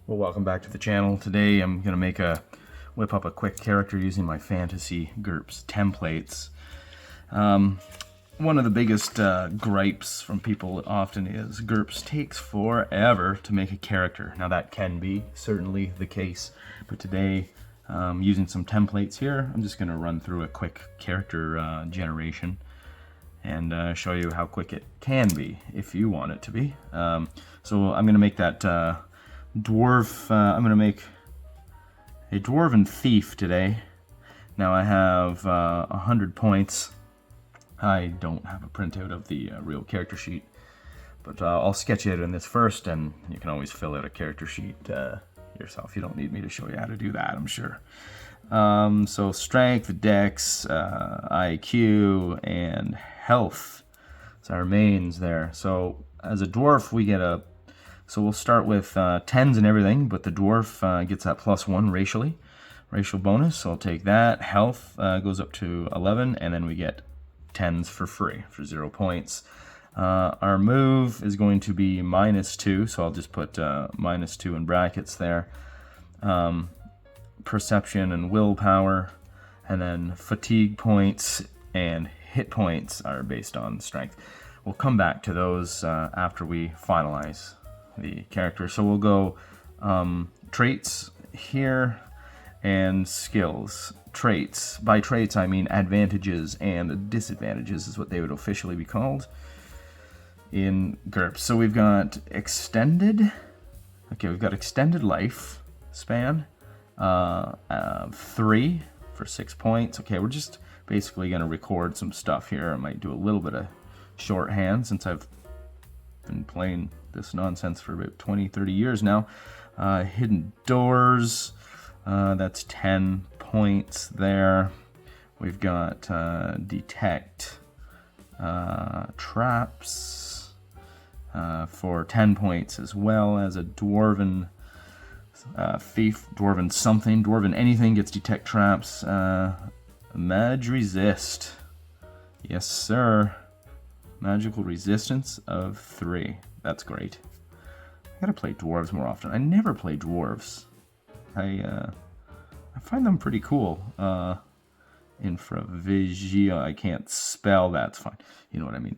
Well, welcome back to the channel. Today I'm going to whip up a quick character using my fantasy GURPS templates. One of the biggest gripes from people often is GURPS takes forever to make a character. Now that can be certainly the case, but today using some templates here, I'm just going to run through a quick character generation and show you how quick it can be if you want it to be. So I'm going to make that dwarf. I'm going to make a Dwarven thief today. Now I have 100 points. I don't have a printout of the real character sheet, but I'll sketch it in this first, and you can always fill out a character sheet yourself. You don't need me to show you how to do that, I'm sure. So strength, dex, IQ, and health. It's our mains there. So as a dwarf, we get a... So we'll start with 10s and everything, but the dwarf gets that +1 racial bonus, so I'll take that. Health goes up to 11, and then we get 10s for free for 0 points. Our move is going to be -2, so I'll just put -2 in brackets there. Perception and willpower, and then fatigue points and hit points are based on strength. We'll come back to those after we finalize the character. So we'll go traits here and skills. Traits. By traits I mean advantages and disadvantages is what they would officially be called in GURPS. So we've got extended. Okay, we've got extended life span. 3 for 6 points. Okay, we're just basically going to record some stuff here. I might do a little bit of shorthand since I've been playing this nonsense for about 20-30 years now. Hidden doors, that's 10 points there. We've got detect traps for 10 points, as well as a dwarven thief, dwarven something, dwarven anything gets detect traps. Mag resist, yes sir. Magical resistance of 3. That's great. I gotta play dwarves more often. I never play dwarves. I find them pretty cool. Infravigia, I can't spell, that's fine. You know what I mean.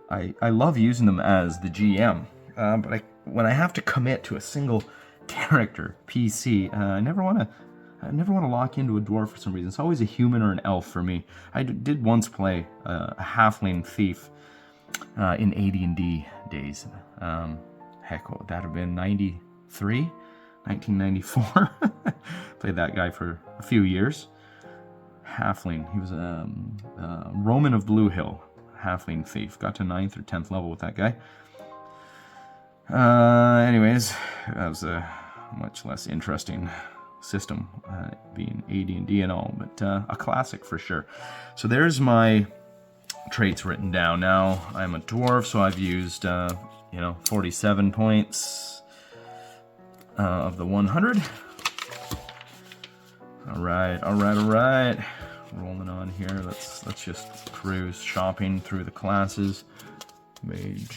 I love using them as the GM, but when I have to commit to a single character, PC, I never want to lock into a dwarf for some reason. It's always a human or an elf for me. I did once play a halfling thief in AD&D days. Heck, what would that have been? 93? 1994? Played that guy for a few years. Halfling. He was a Roman of Blue Hill. Halfling thief. Got to 9th or 10th level with that guy. Anyways, that was a much less interesting system, being AD&D and all, but a classic for sure. So there's my traits written down. Now I'm a dwarf, so I've used 47 points of the 100. All right. Rolling on here. Let's just cruise shopping through the classes. Mage,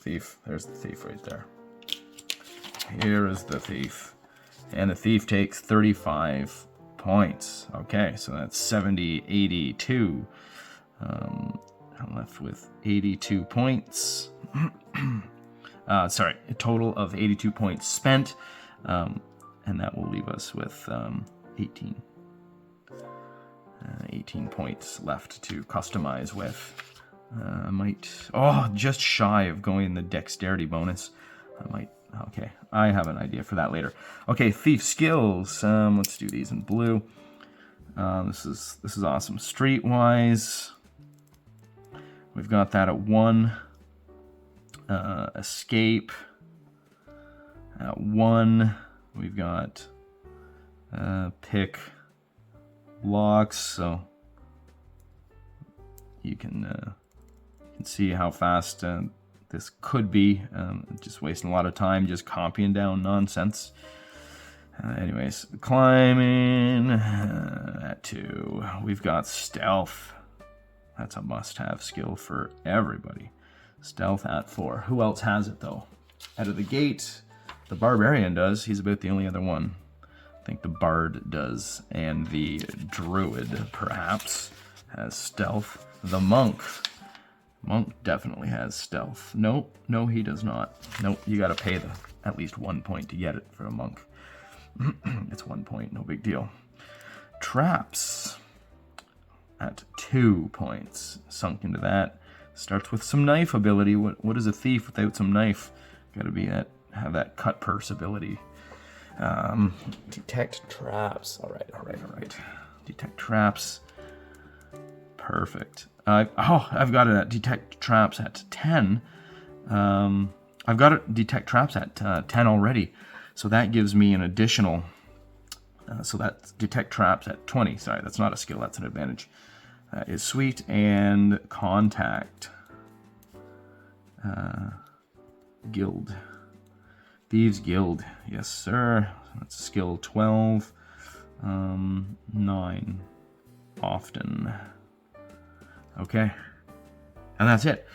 thief. There's the thief right there. Here is the thief, and the thief takes 35 points. Okay, so that's 70, 82. I'm left with 82 points. Sorry, a total of 82 points spent, and that will leave us with 18 points left to customize with. I might, just shy of going the dexterity bonus. Okay, I have an idea for that later. Okay, thief skills. Let's do these in blue. This is awesome. Streetwise, we've got that at 1. Escape at 1. We've got pick locks, so you can see how fast this could be. Just wasting a lot of time just copying down nonsense. Anyways, climbing at 2. We've got stealth. That's a must-have skill for everybody. Stealth at 4. Who else has it though? Out of the gate, The Barbarian does. He's about the only other one. I think the Bard does. And the Druid, perhaps, has stealth. The Monk. Monk definitely has stealth. Nope. No, he does not. Nope. You gotta pay at least 1 point to get it for a Monk. It's 1 point. No big deal. Traps. At 2 points. Sunk into that. Starts with some knife ability. What is a thief without some knife? Gotta be have that cut purse ability. Detect traps. All right. Detect traps. Perfect. I've got it at detect traps at 10. I've got it detect traps at 10 already. So that gives me an additional. So that's detect traps at 20. Sorry, that's not a skill. That's an advantage. That is sweet. And contact. Guild. Thieves Guild. Yes, sir. That's skill 12. 9. Often. Okay. And that's it.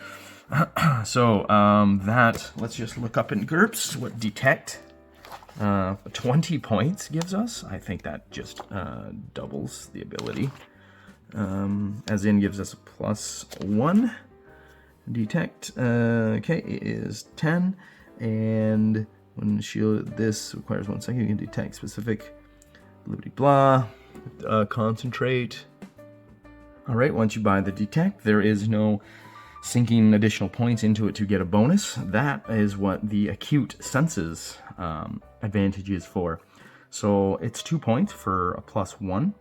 So, let's just look up in GURPS what detect 20 points gives us. I think that just doubles the ability. As in gives us a +1. Detect, okay, is 10, and when shield, this requires 1 second, you can detect specific, blah, concentrate. All right, once you buy the detect, there is no sinking additional points into it to get a bonus. That is what the acute senses advantage is for. So it's 2 points for a +1.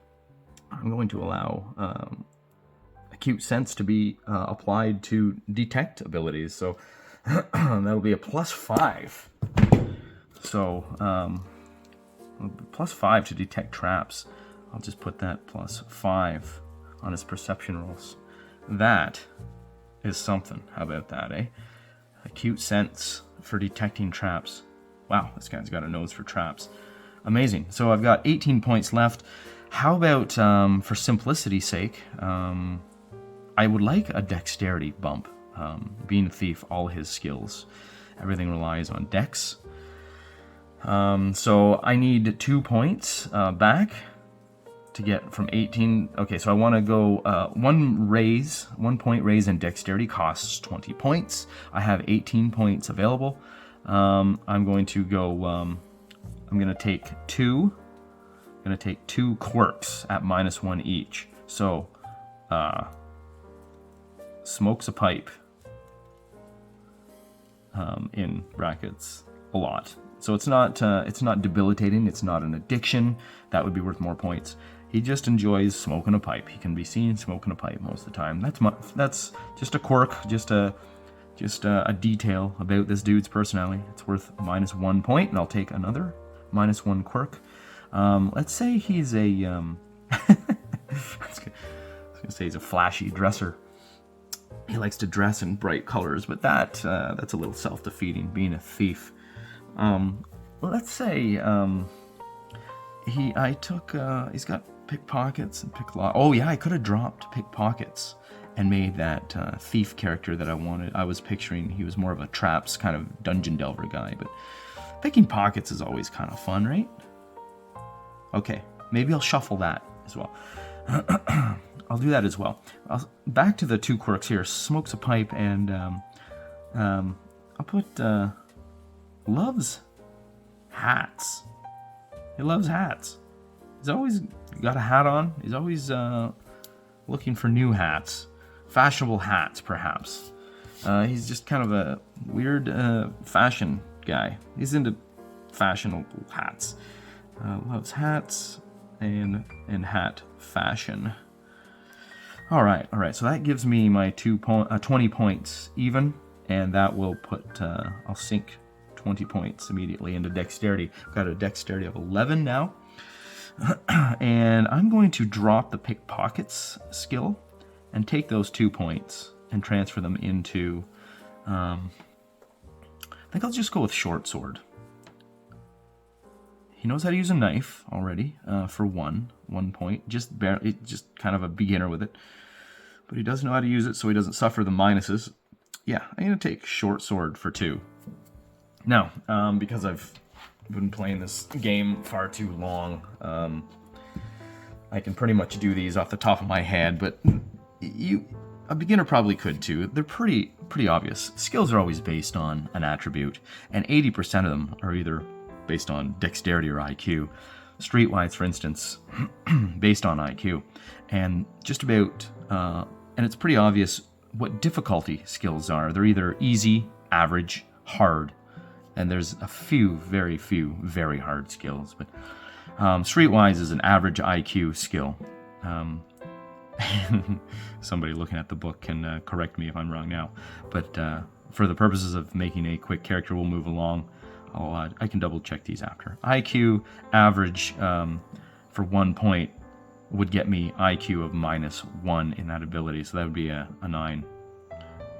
I'm going to allow acute sense to be applied to detect abilities, so that'll be a +5. So +5 to detect traps. I'll just put that +5 on his perception rolls. That is something. How about that, eh? Acute sense for detecting traps. Wow, this guy's got a nose for traps. Amazing. So I've got 18 points left. How about, for simplicity's sake, I would like a dexterity bump. Being a thief, all his skills, everything relies on dex. So I need 2 points back to get from 18. Okay, so I want to go 1 point raise in dexterity costs 20 points. I have 18 points available. I'm going to go. I'm going to take 2. I'm going to take 2 quirks at -1 each. So. Smokes a pipe, in brackets, a lot. So it's not debilitating. It's not an addiction. That would be worth more points. He just enjoys smoking a pipe. He can be seen smoking a pipe most of the time. That's just a quirk, just a detail about this dude's personality. It's worth -1 point, and I'll take another -1 quirk. Let's say he's a. I was gonna say he's a flashy dresser. He likes to dress in bright colors, but that's a little self-defeating, being a thief. Let's say he's got pickpockets and picklock. Oh yeah, I could have dropped pickpockets and made that thief character that I wanted. I was picturing he was more of a traps kind of dungeon delver guy, but picking pockets is always kind of fun, right? Okay, maybe I'll shuffle that as well. I'll do that as well. Back to the 2 quirks here. Smokes a pipe, and I'll put loves hats. He loves hats. He's always got a hat on. He's always looking for new hats. Fashionable hats, perhaps. He's just kind of a weird fashion guy. He's into fashionable hats. Loves hats and hat fashion. All right. So that gives me my 20 points even, and that will put, I'll sink 20 points immediately into dexterity. I've got a dexterity of 11 now. And I'm going to drop the pickpockets skill and take those 2 points and transfer them into, I think I'll just go with short sword. He knows how to use a knife already, for one point, just barely, just kind of a beginner with it. But he does know how to use it, so he doesn't suffer the minuses. Yeah, I'm gonna take short sword for 2. Now, because I've been playing this game far too long. I can pretty much do these off the top of my head, but a beginner probably could too. They're pretty obvious. Skills are always based on an attribute, and 80% of them are either based on dexterity or IQ. Streetwise, for instance, based on IQ. And just about, and it's pretty obvious what difficulty skills are. They're either easy, average, hard, and there's a few, very hard skills. But Streetwise is an average IQ skill. Somebody looking at the book can correct me if I'm wrong now. But for the purposes of making a quick character, we'll move along. I can double check these after. IQ average for 1 point would get me IQ of -1 in that ability, so that would be a 9.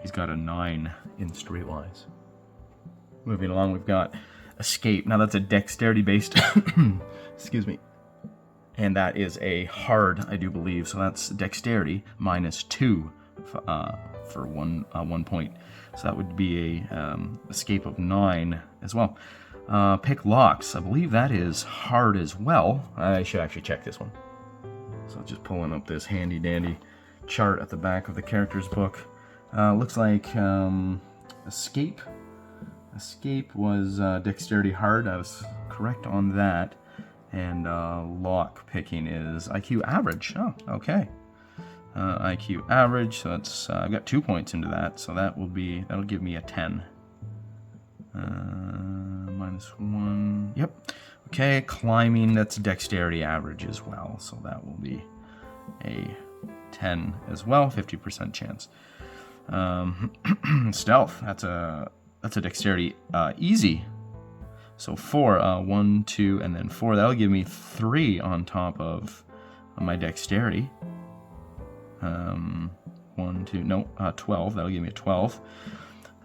He's got a 9 in Streetwise. Moving along, we've got Escape. Now that's a dexterity based, excuse me, and that is a hard, I do believe, so that's dexterity -2 for 1 point. So that would be a escape of 9 as well. Pick locks. I believe that is hard as well. I should actually check this one. So just pulling up this handy dandy chart at the back of the character's book. Looks like escape. Escape was dexterity hard. I was correct on that. And lock picking is IQ average. Oh, okay. IQ average, so that's I've got 2 points into that, so that'll give me a 10. -1. Yep. Okay, climbing, that's dexterity average as well, so that will be a 10 as well, 50% chance. Stealth, that's a dexterity easy. So 4, 1, 2, and then 4. That'll give me 3 on top of my dexterity. 12. That'll give me a 12,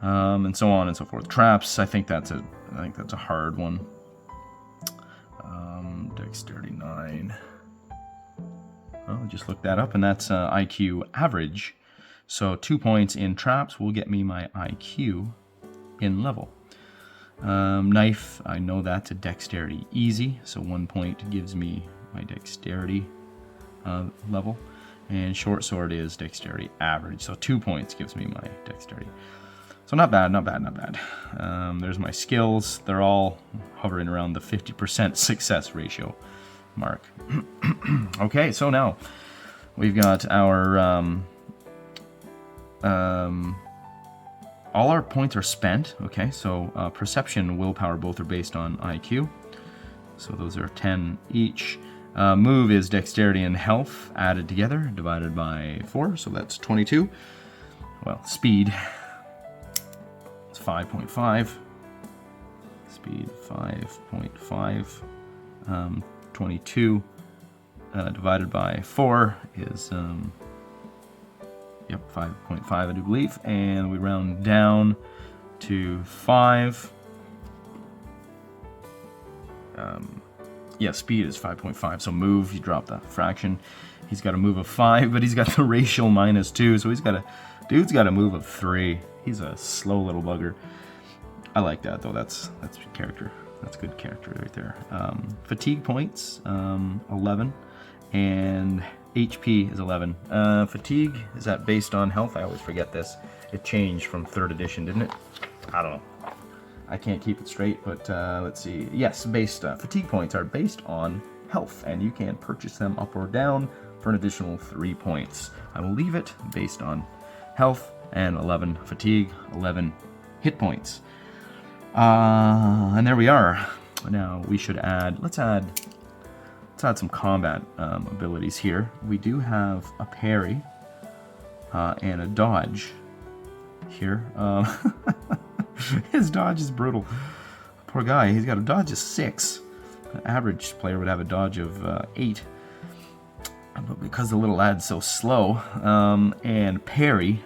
and so on and so forth. Traps. I think that's a hard one. Dexterity 9. I'll just look that up, and that's IQ average. So 2 points in traps will get me my IQ in level. Knife. I know that's a dexterity easy, so 1 point gives me my dexterity level. And short sword is dexterity average, so 2 points gives me my dexterity. So not bad. There's my skills. They're all hovering around the 50% success ratio mark. Okay, so now we've got our all our points are spent. Okay, so perception and willpower both are based on IQ, so those are 10 each. Move is dexterity and health added together, divided by 4, so that's 22. Well, speed, it's 5.5. Speed 5.5. 22 divided by 4 is 5.5, I do believe, and we round down to 5. Speed is 5.5, so move, you drop the fraction. He's got a move of 5, but he's got the racial -2, so dude's got a move of 3. He's a slow little bugger. I like that, though. That's character. That's good character right there. Fatigue points, 11, and HP is 11. Fatigue, is that based on health? I always forget this. It changed from 3rd edition, didn't it? I don't know. I can't keep it straight, but let's see. Yes, fatigue points are based on health, and you can purchase them up or down for an additional 3 points. I will leave it based on health and 11 fatigue, 11 hit points. And there we are. Now we should let's add some combat abilities here. We do have a parry and a dodge here. His dodge is brutal. Poor guy, he's got a dodge of 6. An average player would have a dodge of 8. But because the little lad's so slow, and parry,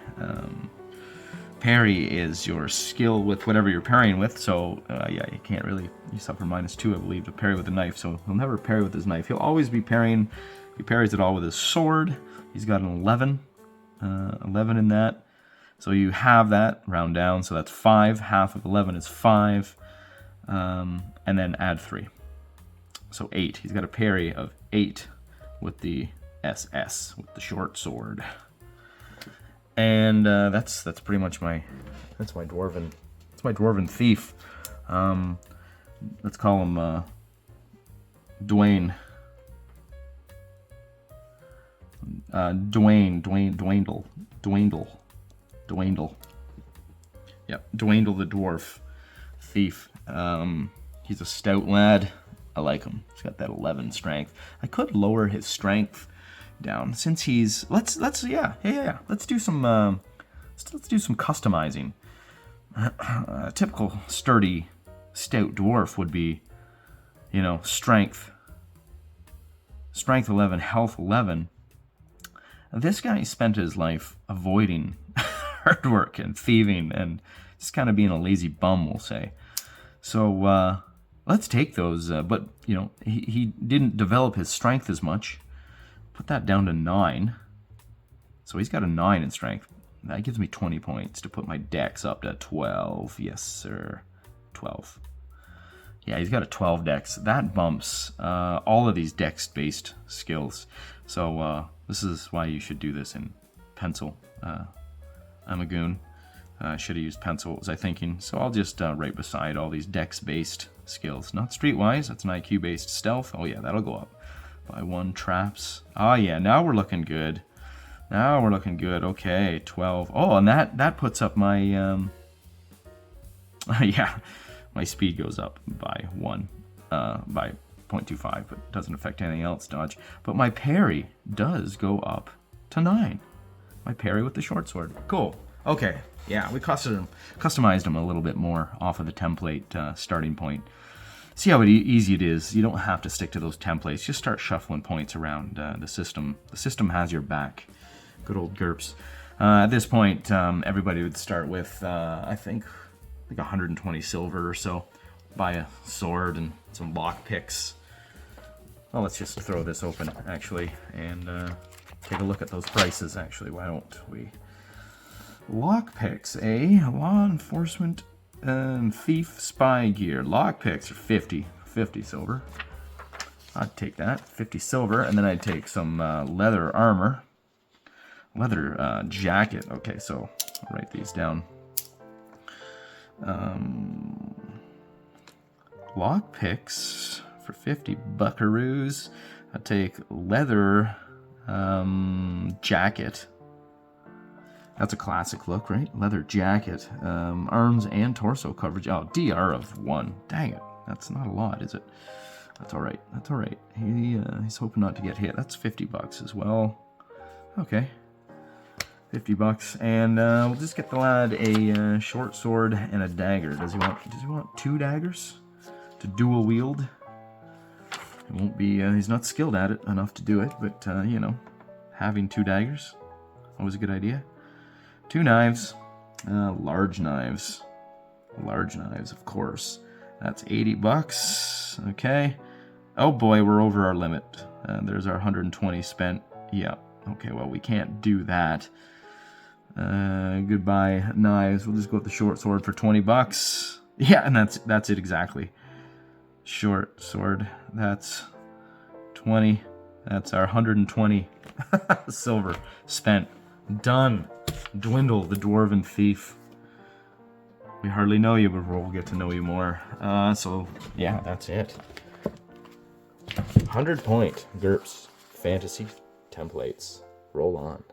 parry is your skill with whatever you're parrying with, so you can't really, you suffer -2, I believe, to parry with a knife, so he'll never parry with his knife. He'll always be parrying, he parries it all with his sword. He's got an 11 in that. So you have that, round down, so that's 5. Half of 11 is 5. and then add 3. So 8. He's got a parry of 8 with the SS, with the short sword. And that's pretty much my dwarven thief. Let's call him Dwayne. Dwayndle. Yep, Dwayndle the dwarf thief. He's a stout lad. I like him. He's got that 11 strength. I could lower his strength down since he's. Let's do some. Let's do some customizing. A typical sturdy, stout dwarf would be, you know, strength 11, health 11. This guy spent his life avoiding hard work and thieving and just kind of being a lazy bum, we'll say. So let's take those, but you know, he didn't develop his strength as much. Put that down to 9. So he's got a 9 in strength. That gives me 20 points to put my dex up to 12. Yes, sir. 12. Yeah, he's got a 12 dex. That bumps all of these dex-based skills. So this is why you should do this in pencil. I'm a goon. I should have used pencil, was I thinking. So I'll just right beside all these dex-based skills. Not streetwise, that's an IQ-based stealth. Oh yeah, that'll go up by 1. Traps. Oh yeah, now we're looking good. Now we're looking good. Okay, 12. Oh, and that puts up my yeah, my speed goes up by 1, by 0.25, but doesn't affect anything else. Dodge. But my parry does go up to 9. My parry with the short sword. Cool. Okay. Yeah, we customized him a little bit more off of the template starting point. See how easy it is. You don't have to stick to those templates. Just start shuffling points around the system. The system has your back. Good old GURPS. At this point, everybody would start with, I think, like 120 silver or so. Buy a sword and some lock picks. Well, let's just throw this open, actually, and take a look at those prices, actually. Why don't we? Lock picks, eh? Law enforcement and thief spy gear. Lock picks are 50 silver. I'd take that, 50 silver, and then I'd take some leather armor. Leather jacket. Okay, so I'll write these down. Lock picks for 50 buckaroos. I'll take leather jacket. That's a classic look, right? Leather jacket. Arms and torso coverage. Oh, DR of 1. Dang it. That's not a lot, is it? That's all right. That's all right. He's hoping not to get hit. That's 50 bucks as well. Okay. 50 bucks, and we'll just get the lad a short sword and a dagger. Does he want 2 daggers to dual wield? It won't be. He's not skilled at it enough to do it, but you know, having 2 daggers, always a good idea. 2 knives, large knives, of course. That's 80 bucks. Okay. Oh boy, we're over our limit. There's our 120 spent. Yeah. Okay. Well, we can't do that. Goodbye knives. We'll just go with the short sword for 20 bucks. Yeah, and that's it exactly. Short sword. That's 20. That's our 120 silver spent. Done. Dwindle the dwarven thief. We hardly know you, but we'll get to know you more. So yeah, that's it. 100 point GURPS Fantasy Templates. Roll on.